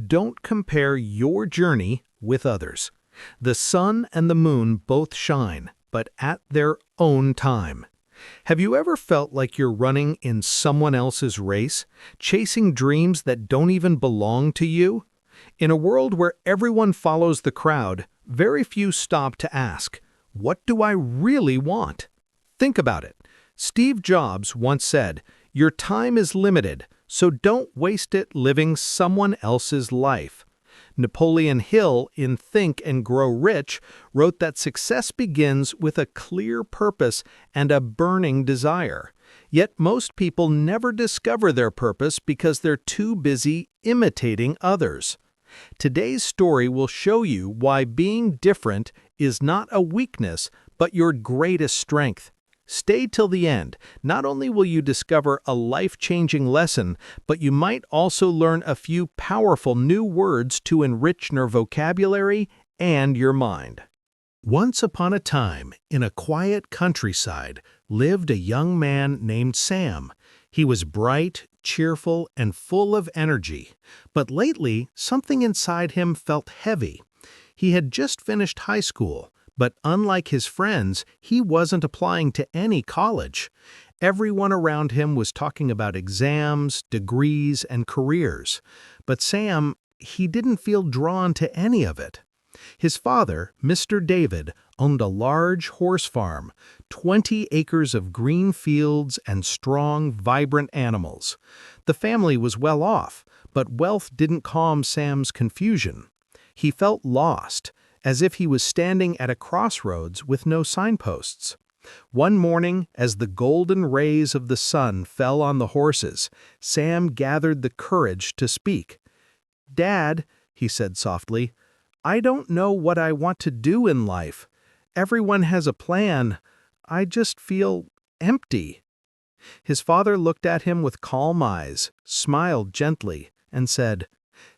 Don't compare your journey with others. The sun and the moon both shine, but at their own time. Have you ever felt like you're running in someone else's race, chasing dreams that don't even belong to you? In a world where everyone follows the crowd, very few stop to ask, what do I really want? Think about it. Steve Jobs once said, "Your time is limited, so don't waste it living someone else's life." Napoleon Hill, in Think and Grow Rich, wrote that success begins with a clear purpose and a burning desire. Yet most people never discover their purpose because they're too busy imitating others. Today's story will show you why being different is not a weakness, but your greatest strength. Stay till the end. Not only will you discover a life-changing lesson, but you might also learn a few powerful new words to enrich your vocabulary and your mind. Once upon a time, in a quiet countryside, lived a young man named Sam. He was bright, cheerful, and full of energy. But lately, something inside him felt heavy. He had just finished high school. But unlike his friends, he wasn't applying to any college. Everyone around him was talking about exams, degrees, and careers. But Sam, he didn't feel drawn to any of it. His father, Mr. David, owned a large horse farm, 20 acres of green fields and strong, vibrant animals. The family was well off, but wealth didn't calm Sam's confusion. He felt lost, as if he was standing at a crossroads with no signposts. One morning, as the golden rays of the sun fell on the horses, Sam gathered the courage to speak. "Dad," he said softly, "I don't know what I want to do in life. Everyone has a plan. I just feel empty." His father looked at him with calm eyes, smiled gently, and said,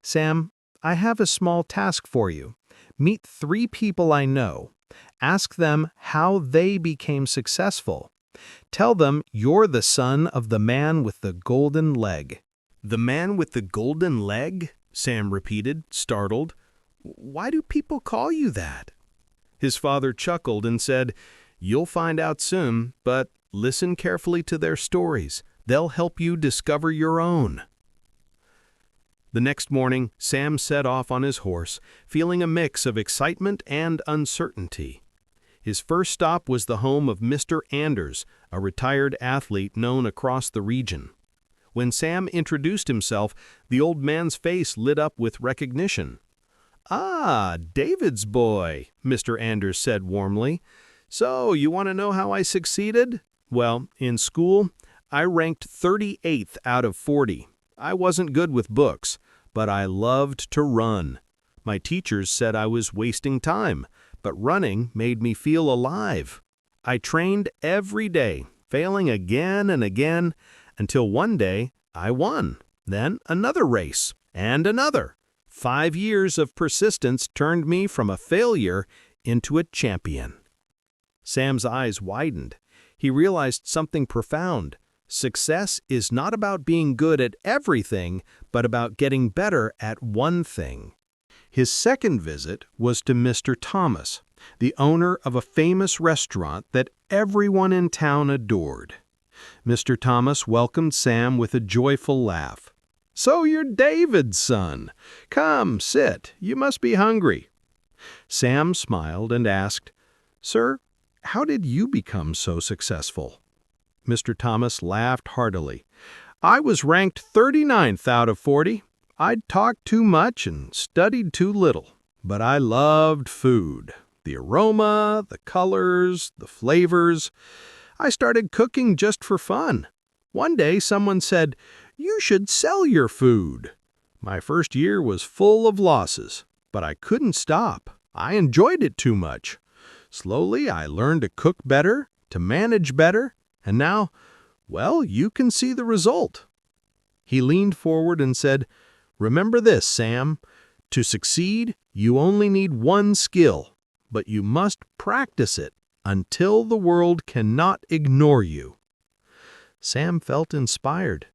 "Sam, I have a small task for you. Meet 3 people I know. Ask them how they became successful. Tell them you're the son of the man with the golden leg." "The man with the golden leg?" Sam repeated, startled. "Why do people call you that?" His father chuckled and said, "You'll find out soon, but listen carefully to their stories. They'll help you discover your own." The next morning, Sam set off on his horse, feeling a mix of excitement and uncertainty. His first stop was the home of Mr. Anders, a retired athlete known across the region. When Sam introduced himself, the old man's face lit up with recognition. "Ah, David's boy," Mr. Anders said warmly. "So, you want to know how I succeeded? Well, in school, I ranked 38th out of 40. I wasn't good with books, but I loved to run. My teachers said I was wasting time, but running made me feel alive. I trained every day, failing again and again, until one day I won. Then another race, and another. 5 years of persistence turned me from a failure into a champion." Sam's eyes widened. He realized something profound. Success is not about being good at everything, but about getting better at one thing. His second visit was to Mr. Thomas, the owner of a famous restaurant that everyone in town adored. Mr. Thomas welcomed Sam with a joyful laugh. "So you're David's son. Come, sit. You must be hungry." Sam smiled and asked, "Sir, how did you become so successful?" Mr. Thomas laughed heartily. "I was ranked 39th out of 40. I'd talked too much and studied too little. But I loved food. The aroma, the colors, the flavors. I started cooking just for fun. One day someone said, 'You should sell your food.' My first year was full of losses, but I couldn't stop. I enjoyed it too much. Slowly I learned to cook better, to manage better, and now, well, you can see the result." He leaned forward and said, "Remember this, Sam. To succeed, you only need one skill, but you must practice it until the world cannot ignore you." Sam felt inspired.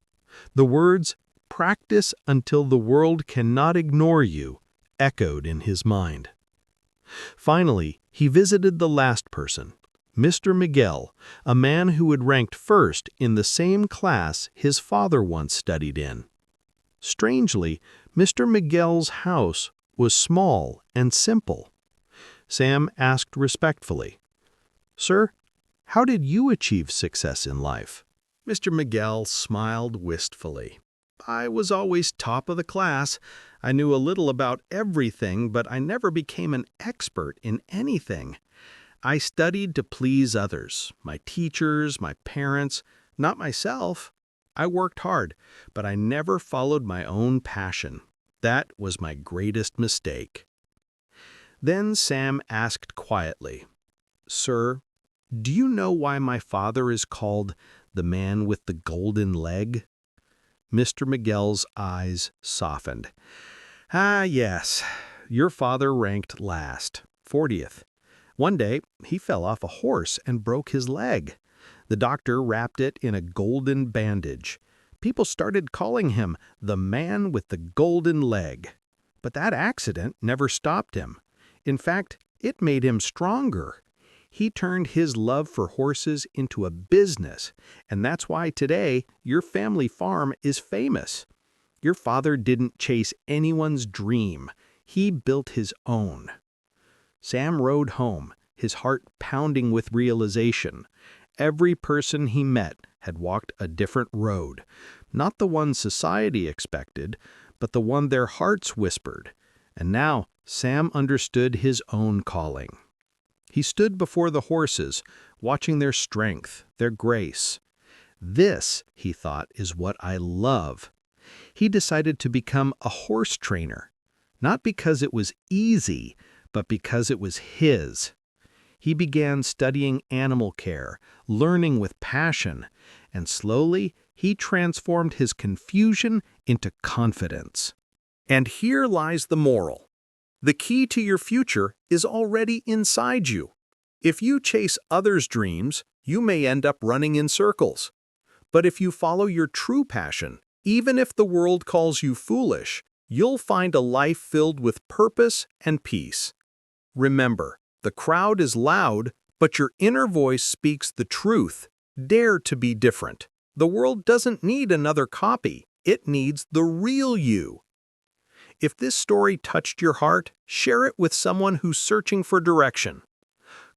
The words, Practice until the world cannot ignore you, echoed in his mind. Finally, he visited the last person, Mr. Miguel, a man who had ranked first in the same class his father once studied in. Strangely, Mr. Miguel's house was small and simple. Sam asked respectfully, "Sir, how did you achieve success in life?" Mr. Miguel smiled wistfully. "I was always top of the class. I knew a little about everything, but I never became an expert in anything. I studied to please others, my teachers, my parents, not myself. I worked hard, but I never followed my own passion. That was my greatest mistake." Then Sam asked quietly, "Sir, do you know why my father is called the man with the golden leg?" Mr. Miguel's eyes softened. "Ah, yes. Your father ranked last, 40th. One day, he fell off a horse and broke his leg. The doctor wrapped it in a golden bandage. People started calling him the man with the golden leg. But that accident never stopped him. In fact, it made him stronger. He turned his love for horses into a business, and that's why today your family farm is famous. Your father didn't chase anyone's dream. He built his own." Sam rode home, his heart pounding with realization. Every person he met had walked a different road, not the one society expected, but the one their hearts whispered. And now Sam understood his own calling. He stood before the horses, watching their strength, their grace. "This," he thought, "is what I love." He decided to become a horse trainer, not because it was easy, but because it was his. He began studying animal care, learning with passion, and slowly he transformed his confusion into confidence. And here lies the moral. The key to your future is already inside you. If you chase others' dreams, you may end up running in circles. But if you follow your true passion, even if the world calls you foolish, you'll find a life filled with purpose and peace. Remember, the crowd is loud, but your inner voice speaks the truth. Dare to be different. The world doesn't need another copy. It needs the real you. If this story touched your heart, share it with someone who's searching for direction.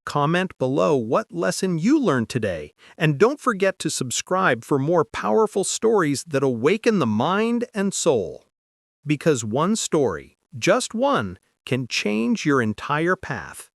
Comment below what lesson you learned today, and don't forget to subscribe for more powerful stories that awaken the mind and soul. Because one story, just one, can change your entire path.